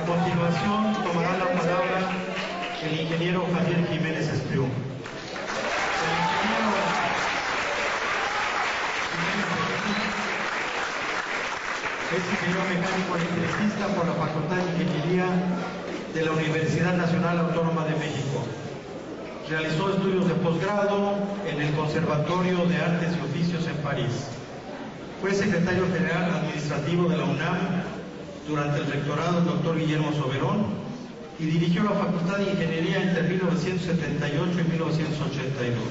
A continuación tomará la palabra el ingeniero Javier Jiménez Espriu. Es ingeniero mecánico electricista por la Facultad de Ingeniería de la Universidad Nacional Autónoma de México. Realizó estudios de posgrado en el Conservatorio de Artes y Oficios en París. Fue secretario general administrativo de la UNAM durante el rectorado del doctor Guillermo Soberón y dirigió la Facultad de Ingeniería entre 1978 y 1982.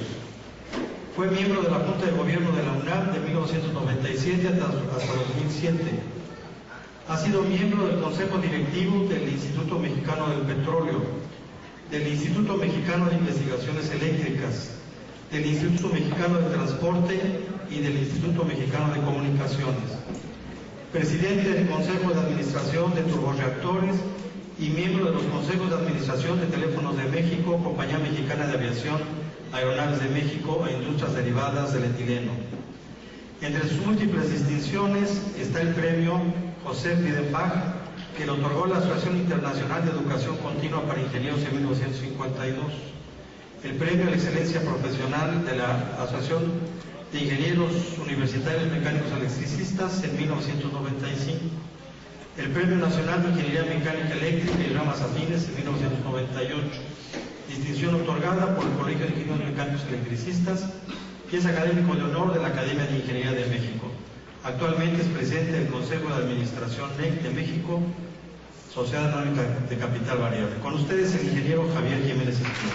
Fue miembro de la Junta de Gobierno de la UNAM de 1997 hasta 2007. Ha sido miembro del Consejo Directivo del Instituto Mexicano del Petróleo, del Instituto Mexicano de Investigaciones Eléctricas, del Instituto Mexicano de Transporte y del Instituto Mexicano de Comunicaciones. Presidente del Consejo de Administración de Turborreactores y miembro de los Consejos de Administración de Teléfonos de México, Compañía Mexicana de Aviación, Aeronaves de México e Industrias Derivadas del Etileno. Entre sus múltiples distinciones está el premio José Friedenbach, que le otorgó la Asociación Internacional de Educación Continua para Ingenieros en 1952, el premio a la Excelencia Profesional de la Asociación de Ingenieros Universitarios Mecánicos Electricistas en 1995, el Premio Nacional de Ingeniería Mecánica Eléctrica y Ramas Afines en 1998, distinción otorgada por el Colegio de Ingenieros Mecánicos Electricistas y es académico de honor de la Academia de Ingeniería de México. Actualmente es presidente del Consejo de Administración NEC de México, Sociedad Anónima de Capital Variable. Con ustedes el ingeniero Javier Jiménez Espriu.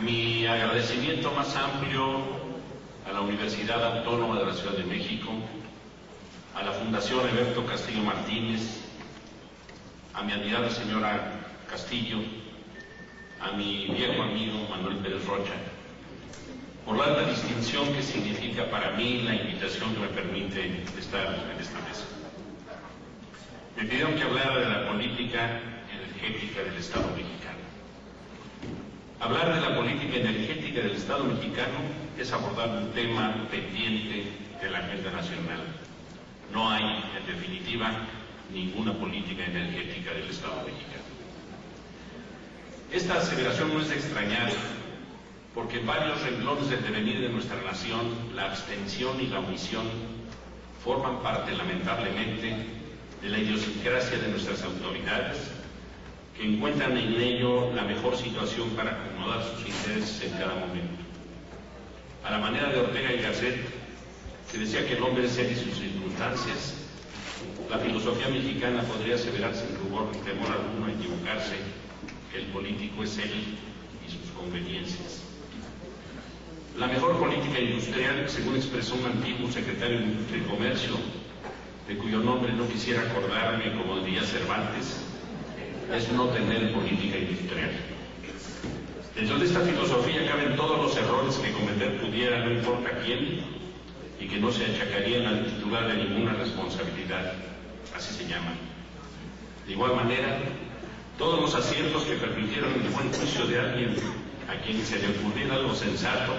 Mi agradecimiento más amplio a la Universidad Autónoma de la Ciudad de México, a la Fundación Alberto Castillo Martínez, a mi admirada señora Castillo, a mi viejo amigo Manuel Pérez Rocha, por la alta distinción que significa para mí la invitación que me permite estar en esta mesa. Me pidieron que hablara de la política energética del Estado mexicano. Hablar de la política energética del Estado mexicano es abordar un tema pendiente de la agenda nacional. No hay, en definitiva, ninguna política energética del Estado mexicano. Esta aseveración no es de extrañar, porque en varios renglones del devenir de nuestra nación, la abstención y la omisión forman parte, lamentablemente, de la idiosincrasia de nuestras autoridades, que encuentran en ello la mejor situación para acomodar sus intereses en cada momento. A la manera de Ortega y Gasset, que decía que el hombre es él y sus circunstancias, la filosofía mexicana podría aseverar sin rubor ni temor alguno a equivocarse que el político es él y sus conveniencias. La mejor política industrial, según expresó un antiguo secretario de Industria y Comercio, de cuyo nombre no quisiera acordarme, como diría Cervantes, es no tener política industrial. Dentro de esta filosofía caben todos los errores que cometer pudiera, no importa quién, y que no se achacarían al titular de ninguna responsabilidad, así se llama. De igual manera, todos los aciertos que permitieran el buen juicio de alguien a quien se le ocurriera algo sensato,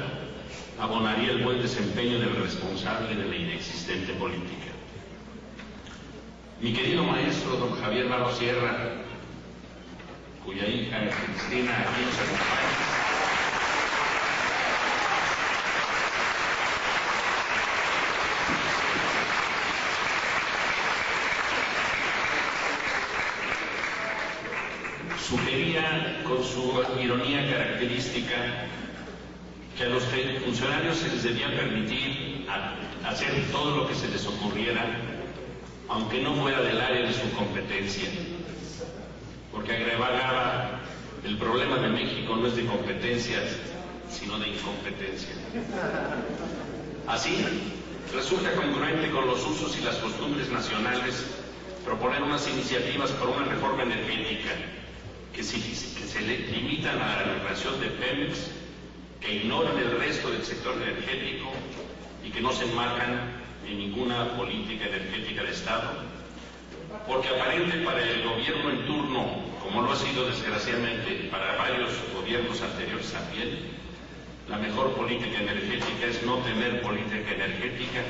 abonaría el buen desempeño del responsable de la inexistente política. Mi querido maestro, don Javier Barro Sierra, cuya hija Cristina aquí nos acompaña, sugería con su ironía característica que a los funcionarios se les debía permitir hacer todo lo que se les ocurriera, aunque no fuera del área de su competencia, porque agregaba: el problema de México no es de competencias, sino de incompetencia. Así, resulta congruente con los usos y las costumbres nacionales proponer unas iniciativas por una reforma energética que se limitan a la regulación de Pemex, que ignoran el resto del sector energético y que no se enmarcan en ninguna política energética de Estado, porque aparente para el gobierno en turno como lo ha sido desgraciadamente para varios gobiernos anteriores también, la mejor política energética es no tener política energética,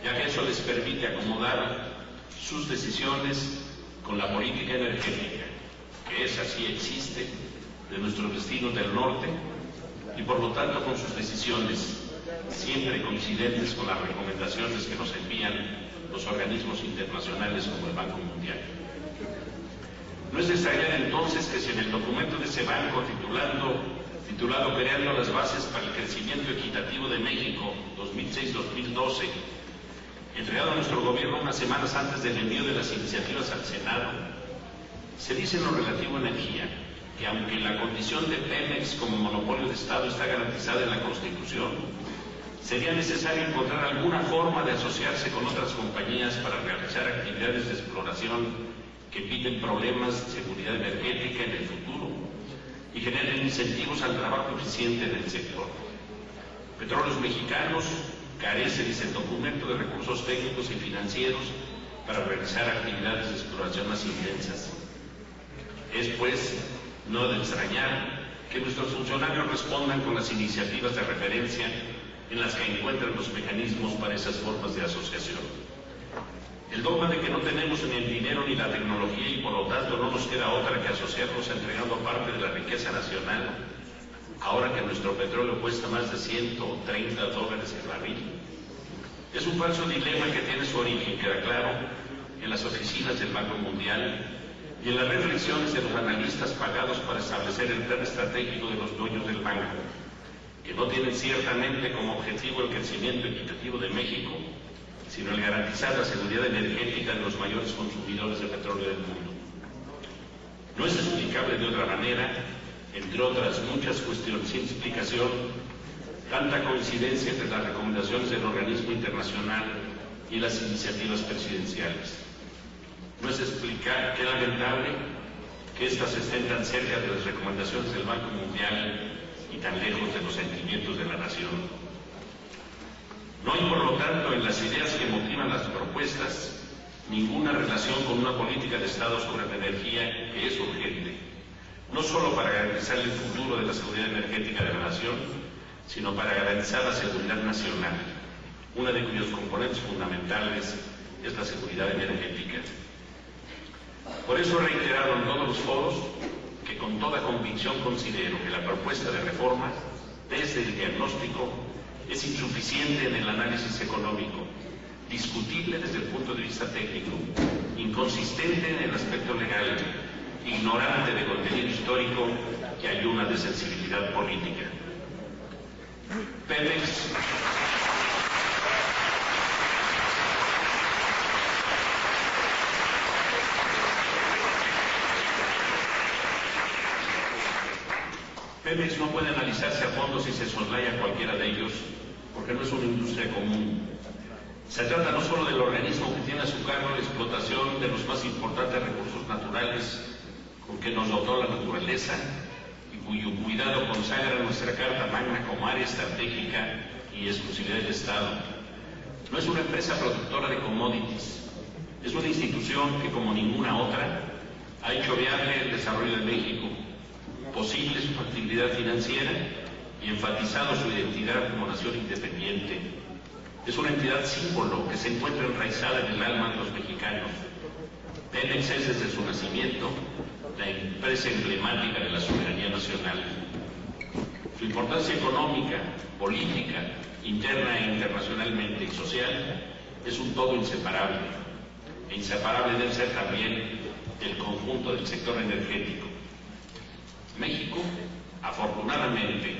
ya que eso les permite acomodar sus decisiones con la política energética, que esa sí existe, de nuestros vecinos del norte, y por lo tanto con sus decisiones siempre coincidentes con las recomendaciones que nos envían los organismos internacionales como el Banco Mundial. No es de extrañar entonces que si en el documento de ese banco titulado Creando las bases para el crecimiento equitativo de México 2006-2012, entregado a nuestro gobierno unas semanas antes del envío de las iniciativas al Senado, se dice en lo relativo a energía que aunque la condición de Pemex como monopolio de Estado está garantizada en la Constitución, sería necesario encontrar alguna forma de asociarse con otras compañías para realizar actividades de exploración que eviten problemas de seguridad energética en el futuro y generen incentivos al trabajo eficiente del sector. Petróleos Mexicanos carece, dice el documento, de recursos técnicos y financieros para realizar actividades de exploración más intensas. Es, pues, no de extrañar que nuestros funcionarios respondan con las iniciativas de referencia en las que encuentran los mecanismos para esas formas de asociación. El dogma de que no tenemos ni el dinero ni la tecnología y por lo tanto no nos queda otra que asociarnos entregando parte de la riqueza nacional, ahora que nuestro petróleo cuesta más de $130 el barril. Es un falso dilema que tiene su origen, queda claro, en las oficinas del Banco Mundial y en las reflexiones de los analistas pagados para establecer el plan estratégico de los dueños del banco, que no tienen ciertamente como objetivo el crecimiento equitativo de México, sino el garantizar la seguridad energética de los mayores consumidores de petróleo del mundo. No es explicable de otra manera, entre otras muchas cuestiones sin explicación, tanta coincidencia entre las recomendaciones del organismo internacional y las iniciativas presidenciales. No es explicar qué lamentable que éstas estén tan cerca de las recomendaciones del Banco Mundial y tan lejos de los sentimientos de la nación. No hay, por lo tanto, en las ideas que motivan las propuestas ninguna relación con una política de Estado sobre la energía que es urgente, no solo para garantizar el futuro de la seguridad energética de la nación, sino para garantizar la seguridad nacional, una de cuyos componentes fundamentales es la seguridad energética. Por eso he reiterado en todos los foros que con toda convicción considero que la propuesta de reforma, desde el diagnóstico, es insuficiente en el análisis económico, discutible desde el punto de vista técnico, inconsistente en el aspecto legal, ignorante de contenido histórico que ayuna de sensibilidad política. Pemex no puede analizarse a fondo si se soslaya cualquiera de ellos, porque no es una industria común. Se trata no solo del organismo que tiene a su cargo la explotación de los más importantes recursos naturales con que nos dotó la naturaleza y cuyo cuidado consagra nuestra Carta Magna como área estratégica y exclusividad del Estado. No es una empresa productora de commodities, es una institución que, como ninguna otra, ha hecho viable el desarrollo de México, posible su factibilidad financiera y enfatizado su identidad como nación independiente. Es una entidad símbolo que se encuentra enraizada en el alma de los mexicanos. Pemex es desde su nacimiento la empresa emblemática de la soberanía nacional. Su importancia económica, política, interna e internacionalmente y social es un todo inseparable. E inseparable debe ser también el conjunto del sector energético. México, afortunadamente,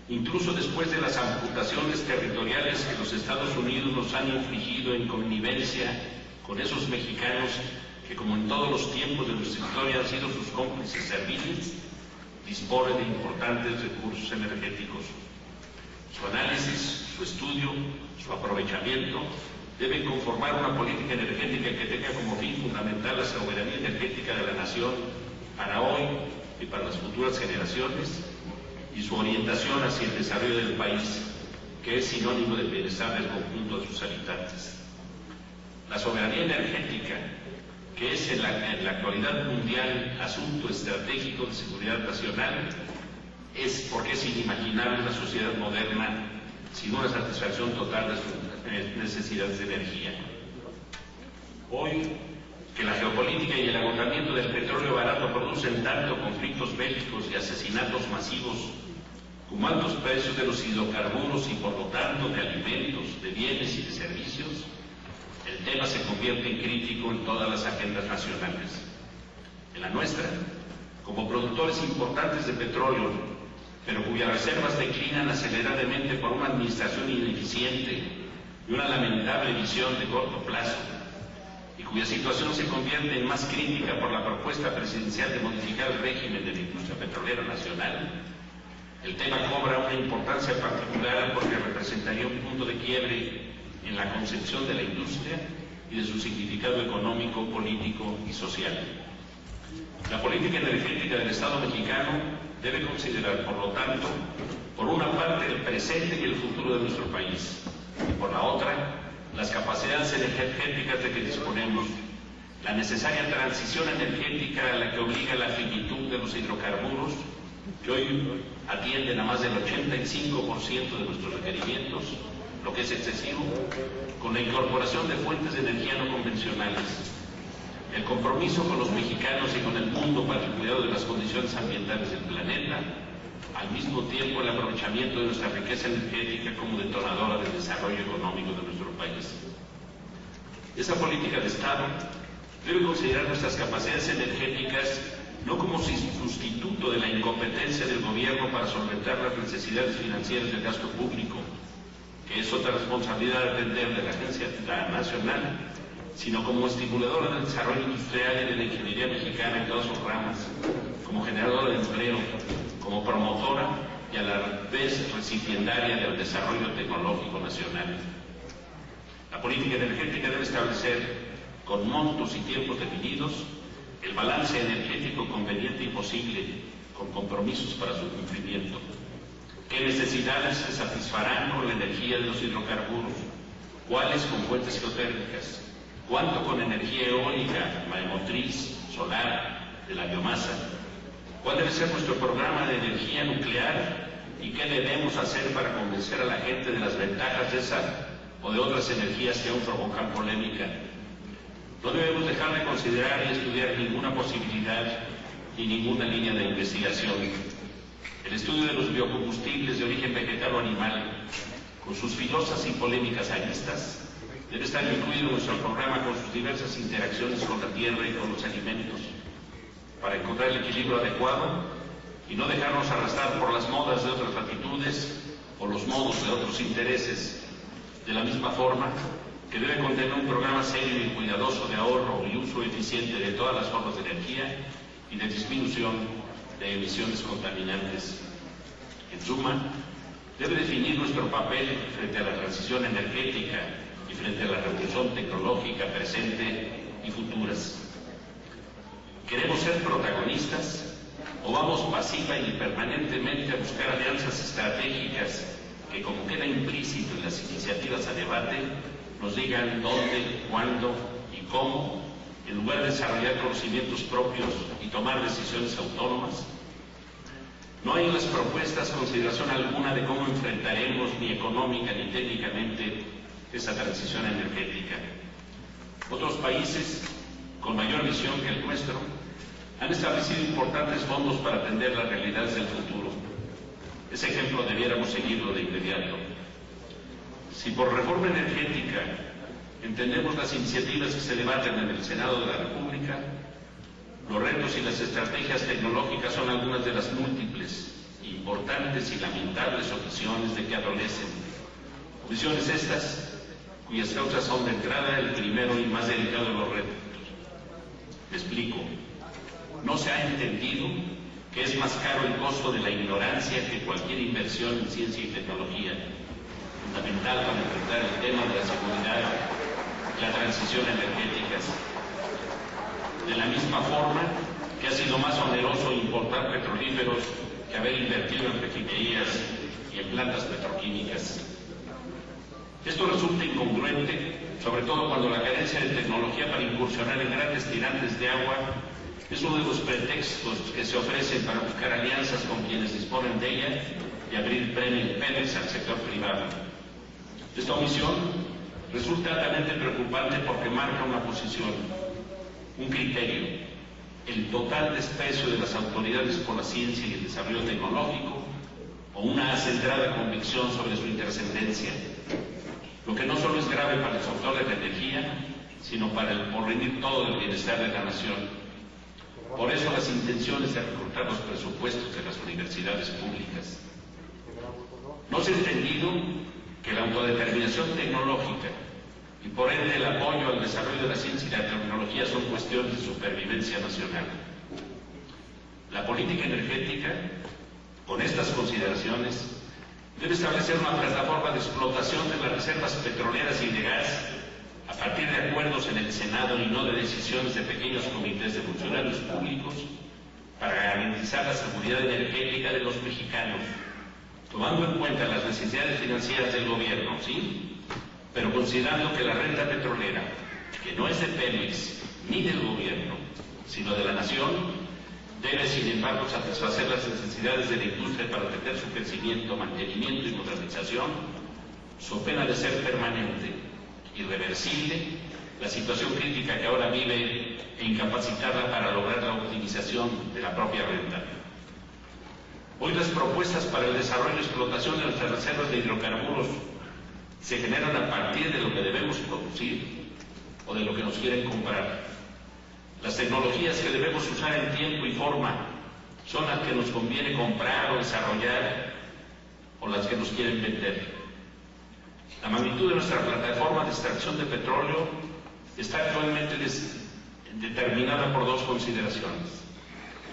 incluso después de las amputaciones territoriales que los Estados Unidos nos han infligido en connivencia con esos mexicanos que, como en todos los tiempos de nuestra historia, han sido sus cómplices serviles, dispone de importantes recursos energéticos. Su análisis, su estudio, su aprovechamiento deben conformar una política energética que tenga como fin fundamental la soberanía energética de la nación para hoy y para las futuras generaciones, y su orientación hacia el desarrollo del país, que es sinónimo del bienestar del conjunto de sus habitantes. La soberanía energética, que es en la actualidad mundial asunto estratégico de seguridad nacional, es porque es inimaginable la sociedad moderna sin una satisfacción total de sus necesidades de energía. Hoy, que la geopolítica y el agotamiento del petróleo barato producen tanto conflictos bélicos y asesinatos masivos, como altos precios de los hidrocarburos y por lo tanto de alimentos, de bienes y de servicios, el tema se convierte en crítico en todas las agendas nacionales. En la nuestra, como productores importantes de petróleo, pero cuyas reservas declinan aceleradamente por una administración ineficiente y una lamentable visión de corto plazo, y cuya situación se convierte en más crítica por la propuesta presidencial de modificar el régimen de la industria petrolera nacional, el tema cobra una importancia particular porque representaría un punto de quiebre en la concepción de la industria y de su significado económico, político y social. La política energética del Estado mexicano debe considerar, por lo tanto, por una parte el presente y el futuro de nuestro país, y por la otra, las capacidades energéticas de que disponemos, la necesaria transición energética a la que obliga la finitud de los hidrocarburos, que hoy atienden a más del 85% de nuestros requerimientos, lo que es excesivo, con la incorporación de fuentes de energía no convencionales, el compromiso con los mexicanos y con el mundo para el cuidado de las condiciones ambientales del planeta, al mismo tiempo el aprovechamiento de nuestra riqueza energética como detonadora del desarrollo económico de nuestro país. Esa política de Estado debe considerar nuestras capacidades energéticas no como sustituto de la incompetencia del gobierno para solventar las necesidades financieras del gasto público, que es otra responsabilidad de atender de la Agencia Nacional, sino como estimuladora del desarrollo industrial y de la ingeniería mexicana en todas sus ramas, como generadora de empleo, como promotora y a la vez recipiendaria del desarrollo tecnológico nacional. La política energética debe establecer, con montos y tiempos definidos, el balance energético conveniente y posible, con compromisos para su cumplimiento. ¿Qué necesidades se satisfarán con la energía de los hidrocarburos? ¿Cuáles con fuentes geotérmicas? ¿Cuánto con energía eólica, maremotriz, solar, de la biomasa? ¿Cuál debe ser nuestro programa de energía nuclear? ¿Y qué debemos hacer para convencer a la gente de las ventajas de esa o de otras energías que aún provocan polémica? No debemos dejar de considerar y estudiar ninguna posibilidad ni ninguna línea de investigación. El estudio de los biocombustibles de origen vegetal o animal, con sus filosas y polémicas aristas, debe estar incluido en nuestro programa con sus diversas interacciones con la tierra y con los alimentos, para encontrar el equilibrio adecuado y no dejarnos arrastrar por las modas de otras latitudes o los modos de otros intereses. De la misma forma que debe contener un programa serio y cuidadoso de ahorro y uso eficiente de todas las formas de energía y de disminución de emisiones contaminantes. En suma, debe definir nuestro papel frente a la transición energética y frente a la revolución tecnológica presente y futuras. ¿Queremos ser protagonistas o vamos pasiva y permanentemente a buscar alianzas estratégicas que, como queda implícito en las iniciativas a debate, nos digan dónde, cuándo y cómo, en lugar de desarrollar conocimientos propios y tomar decisiones autónomas? No hay en las propuestas consideración alguna de cómo enfrentaremos, ni económica ni técnicamente, esa transición energética. Otros países, con mayor visión que el nuestro, han establecido importantes fondos para atender las realidades del futuro. Ese ejemplo debiéramos seguirlo de inmediato. Si por reforma energética entendemos las iniciativas que se debaten en el Senado de la República, los retos y las estrategias tecnológicas son algunas de las múltiples, importantes y lamentables omisiones de que adolecen. Omisiones estas, cuyas causas son de entrada el primero y más delicado de los retos. Me explico. No se ha entendido que es más caro el costo de la ignorancia que cualquier inversión en ciencia y tecnología, fundamental para enfrentar el tema de la seguridad y la transición energéticas. De la misma forma que ha sido más oneroso importar petrolíferos que haber invertido en refinerías y en plantas petroquímicas. Esto resulta incongruente sobre todo cuando la carencia de tecnología para incursionar en grandes tirantes de agua es uno de los pretextos que se ofrecen para buscar alianzas con quienes disponen de ella y abrir Pemex al sector privado. Esta omisión resulta altamente preocupante porque marca una posición, un criterio, el total desprecio de las autoridades por la ciencia y el desarrollo tecnológico o una acendrada convicción sobre su intrascendencia, lo que no solo es grave para el sector de la energía, sino para el porvenir todo del bienestar de la nación. Por eso las intenciones de recortar los presupuestos de las universidades públicas. No se ha entendido que la autodeterminación tecnológica y por ende el apoyo al desarrollo de la ciencia y la tecnología son cuestiones de supervivencia nacional. La política energética, con estas consideraciones, debe establecer una plataforma de explotación de las reservas petroleras y de gas a partir de acuerdos en el Senado y no de decisiones de pequeños comités de funcionarios públicos para garantizar la seguridad energética de los mexicanos, tomando en cuenta las necesidades financieras del gobierno, ¿sí? Pero considerando que la renta petrolera, que no es de Pemex ni del gobierno, sino de la nación, debe sin embargo satisfacer las necesidades de la industria para atender su crecimiento, mantenimiento y modernización, so pena de ser permanente, irreversible, la situación crítica que ahora vive e incapacitada para lograr la optimización de la propia renta. Hoy las propuestas para el desarrollo y explotación de nuestras reservas de hidrocarburos se generan a partir de lo que debemos producir o de lo que nos quieren comprar. Las tecnologías que debemos usar en tiempo y forma son las que nos conviene comprar o desarrollar o las que nos quieren vender. La magnitud de nuestra plataforma de extracción de petróleo está actualmente determinada por dos consideraciones: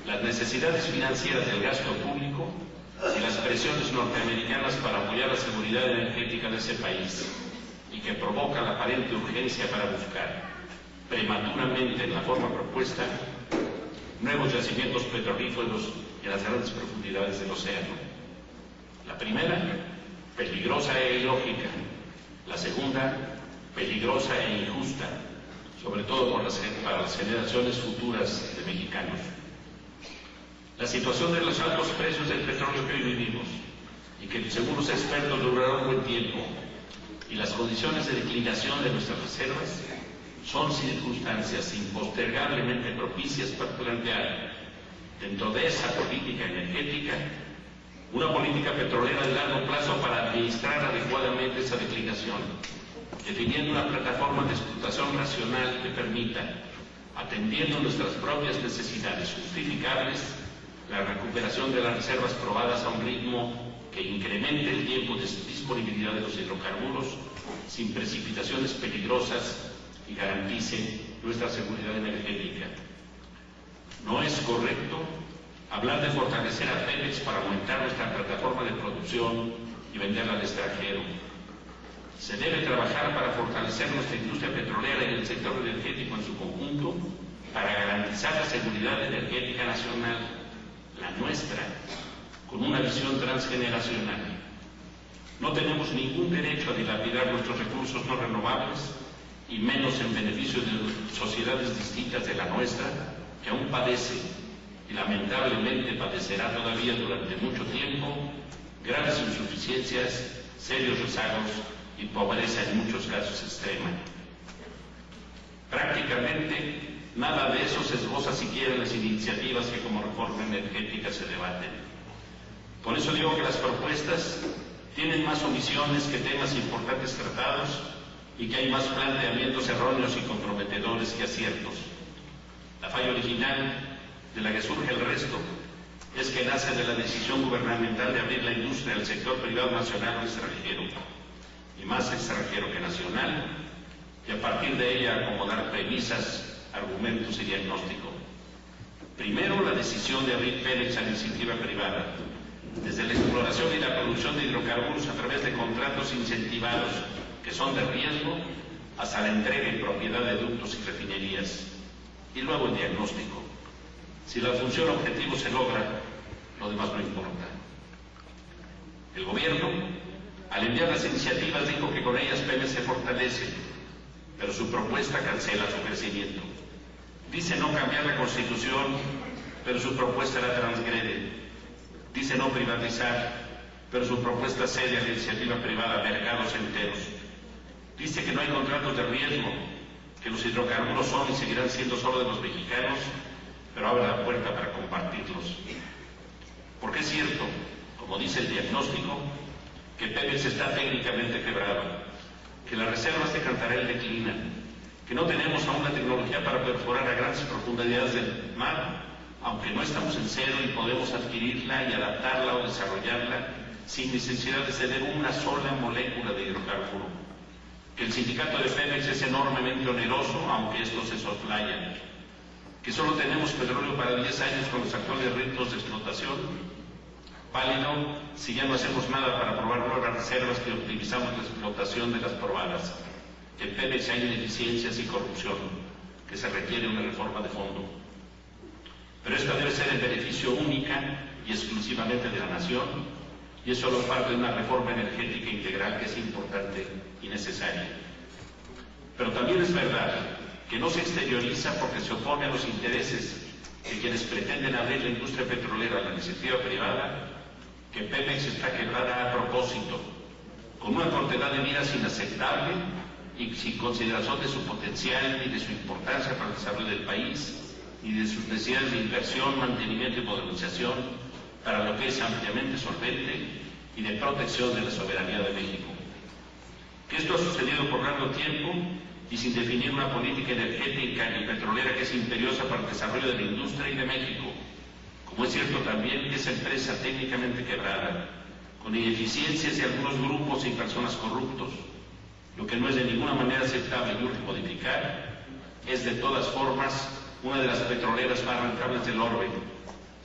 las necesidades financieras del gasto público y las presiones norteamericanas para apoyar la seguridad energética de ese país, y que provoca la aparente urgencia para buscar prematuramente, en la forma propuesta, nuevos yacimientos petrolíferos en las grandes profundidades del océano. La primera, peligrosa e ilógica; la segunda, peligrosa e injusta, sobre todo para las generaciones futuras de mexicanos. La situación de los altos precios del petróleo que hoy vivimos, y que según los expertos durará un buen tiempo, y las condiciones de declinación de nuestras reservas, son circunstancias impostergablemente propicias para plantear, dentro de esa política energética, una política petrolera de largo plazo para administrar adecuadamente esa declinación, definiendo una plataforma de explotación racional que permita, atendiendo nuestras propias necesidades justificables, la recuperación de las reservas probadas a un ritmo que incremente el tiempo de disponibilidad de los hidrocarburos sin precipitaciones peligrosas y garantice nuestra seguridad energética. No es correcto hablar de fortalecer a Pemex para aumentar nuestra plataforma de producción y venderla al extranjero. Se debe trabajar para fortalecer nuestra industria petrolera y el sector energético en su conjunto para garantizar la seguridad energética nacional, la nuestra, con una visión transgeneracional. No tenemos ningún derecho a dilapidar nuestros recursos no renovables, y menos en beneficio de sociedades distintas de la nuestra, que aún padece y lamentablemente padecerá todavía durante mucho tiempo graves insuficiencias, serios rezagos y pobreza en muchos casos extrema. Prácticamente nada de eso se esboza siquiera en las iniciativas que como reforma energética se debaten. Por eso digo que las propuestas tienen más omisiones que temas importantes tratados y que hay más planteamientos erróneos y comprometedores que aciertos. La falla original de la que surge el resto es que nace de la decisión gubernamental de abrir la industria al sector privado nacional o extranjero, y más extranjero que nacional, y a partir de ella acomodar premisas, argumentos y diagnóstico. Primero, la decisión de abrir Pemex a la iniciativa privada, desde la exploración y la producción de hidrocarburos a través de contratos incentivados que son de riesgo, hasta la entrega y propiedad de ductos y refinerías. Y luego el diagnóstico. Si la función objetivo se logra, lo demás no importa. El gobierno, al enviar las iniciativas, dijo que con ellas Pemex se fortalece, pero su propuesta cancela su crecimiento. Dice no cambiar la Constitución, pero su propuesta la transgrede. Dice no privatizar, pero su propuesta cede a la iniciativa privada mercados enteros. Dice que no hay contratos de riesgo, que los hidrocarburos son y seguirán siendo solo de los mexicanos, pero abre la puerta para compartirlos. Porque es cierto, como dice el diagnóstico, que Pemex está técnicamente quebrado, que las reservas de Cantarell declinan, que no tenemos aún la tecnología para perforar a grandes profundidades del mar, aunque no estamos en cero y podemos adquirirla y adaptarla o desarrollarla sin necesidad de ceder una sola molécula de hidrocarburo, que el sindicato de Pemex es enormemente oneroso, aunque estos se soslayan, que solo tenemos petróleo para 10 años con los actuales ritmos de explotación, válido si ya no hacemos nada para probar nuevas reservas que optimizamos la explotación de las probadas, que en Pemex hay ineficiencias y corrupción, que se requiere una reforma de fondo. Pero esta debe ser en beneficio única y exclusivamente de la nación, y es solo parte de una reforma energética integral que es importante y necesaria. Pero también es verdad que no se exterioriza porque se opone a los intereses de quienes pretenden abrir la industria petrolera a la iniciativa privada, que Pemex está quebrada a propósito, con una cortedad de miras inaceptable y sin consideración de su potencial ni de su importancia para el desarrollo del país, ni de sus necesidades de inversión, mantenimiento y modernización, para lo que es ampliamente solvente, y de protección de la soberanía de México. Que esto ha sucedido por largo tiempo y sin definir una política energética y petrolera que es imperiosa para el desarrollo de la industria y de México, como es cierto también que esa empresa técnicamente quebrada, con ineficiencias de algunos grupos y personas corruptos, lo que no es de ninguna manera aceptable y urge modificar, es de todas formas una de las petroleras más rentables del orbe,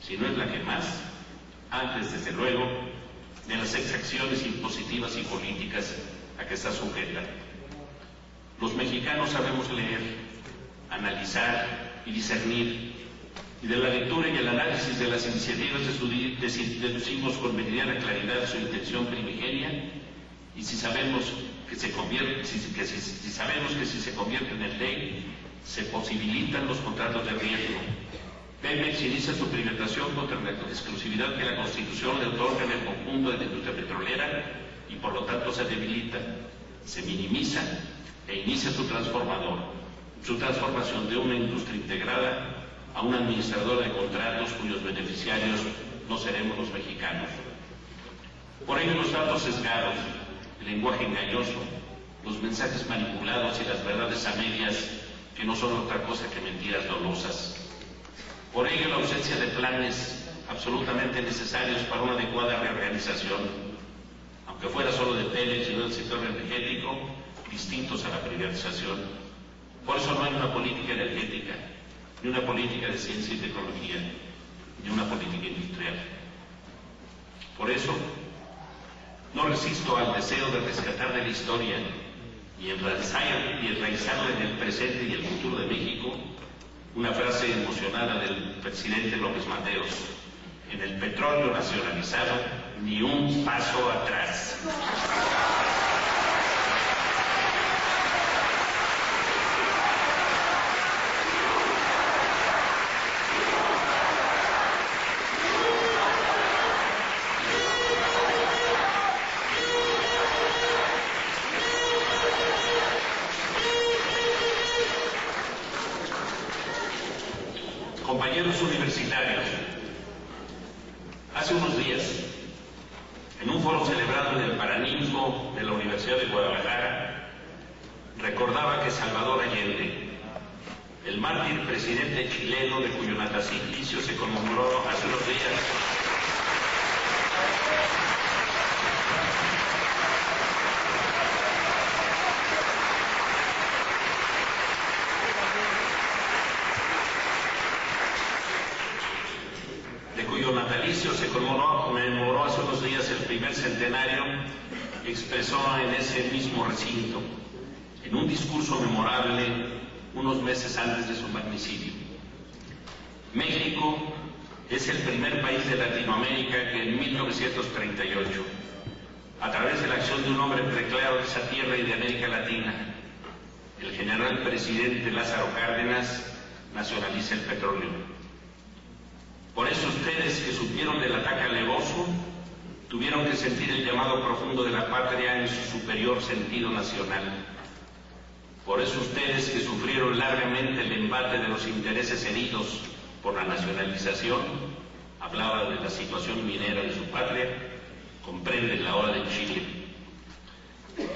si no es la que más, antes desde luego de las exacciones impositivas y políticas a que está sujeta. Los mexicanos sabemos leer, analizar y discernir, y de la lectura y el análisis de las iniciativas deducimos con meridiana claridad su intención primigenia, y si sabemos que si se convierten en ley, se posibilitan los contratos de riesgo. Pemex inicia su privatización contra la exclusividad que la Constitución le otorga en el conjunto de la industria petrolera y por lo tanto se debilita, se minimiza e inicia su transformación de una industria integrada a un administrador de contratos cuyos beneficiarios no seremos los mexicanos. Por ello los datos sesgados, el lenguaje engañoso, los mensajes manipulados y las verdades a medias que no son otra cosa que mentiras dolosas. Por ello la ausencia de planes absolutamente necesarios para una adecuada reorganización, aunque fuera solo de Pemex y no del sector energético, distintos a la privatización. Por eso no hay una política energética, ni una política de ciencia y tecnología, ni una política industrial. Por eso no resisto al deseo de rescatar de la historia y enraizarla en el presente y el futuro de México una frase emocionada del presidente López Mateos: en el petróleo nacionalizado, ni un paso atrás. Compañeros universitarios, hace unos días, en un foro celebrado en el Paraninfo de la Universidad de Guadalajara, recordaba que Salvador Allende, el mártir presidente chileno de cuyo natalicio se conmemoró hace unos días, conmemoró hace unos días el primer centenario, expresó en ese mismo recinto, en un discurso memorable unos meses antes de su magnicidio: México es el primer país de Latinoamérica que en 1938, a través de la acción de un hombre preclaro de esa tierra y de América Latina, el general presidente Lázaro Cárdenas nacionaliza el petróleo. Por eso ustedes que supieron del ataque alevoso tuvieron que sentir el llamado profundo de la patria en su superior sentido nacional. Por eso ustedes que sufrieron largamente el embate de los intereses heridos por la nacionalización, hablaba de la situación minera de su patria, comprenden la hora de Chile.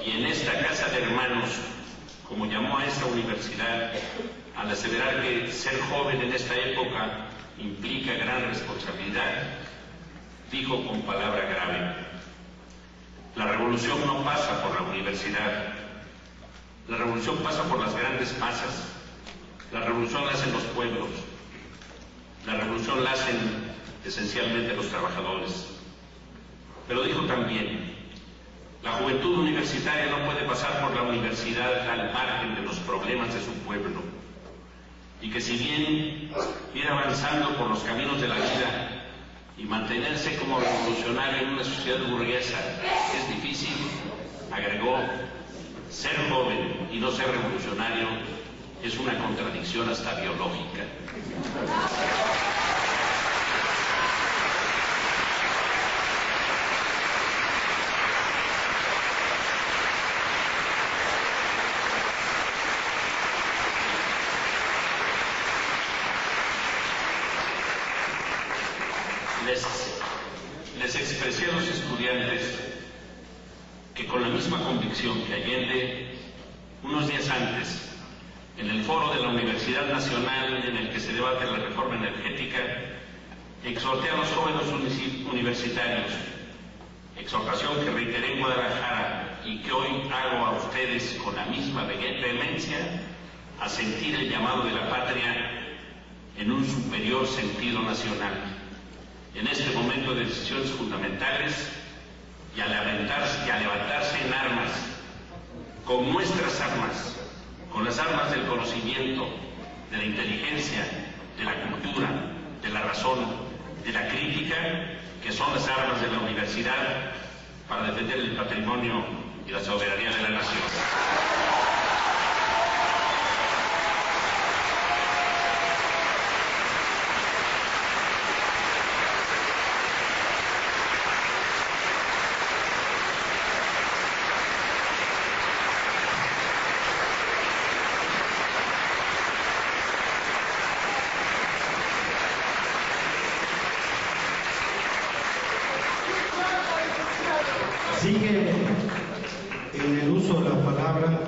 Y en esta casa de hermanos, como llamó a esta universidad, al aseverar que ser joven en esta época implica gran responsabilidad, dijo con palabra grave: la revolución no pasa por la universidad, la revolución pasa por las grandes masas, la revolución la hacen los pueblos, la revolución la hacen esencialmente los trabajadores. Pero dijo también: la juventud universitaria no puede pasar por la universidad al margen de los problemas de su pueblo, y que si bien ir avanzando por los caminos de la vida y mantenerse como revolucionario en una sociedad burguesa es difícil, agregó, ser joven y no ser revolucionario es una contradicción hasta biológica. Les expresé a los estudiantes que con la misma convicción que Allende, unos días antes, en el foro de la Universidad Nacional en el que se debate la reforma energética, exhorté a los jóvenes universitarios, exhortación que reiteré en Guadalajara y que hoy hago a ustedes con la misma vehemencia, a sentir el llamado de la patria en un superior sentido nacional. En este momento de decisiones fundamentales y a levantarse en armas, con nuestras armas, con las armas del conocimiento, de la inteligencia, de la cultura, de la razón, de la crítica, que son las armas de la universidad para defender el patrimonio y la soberanía de la nación. Sigue en el uso de la palabra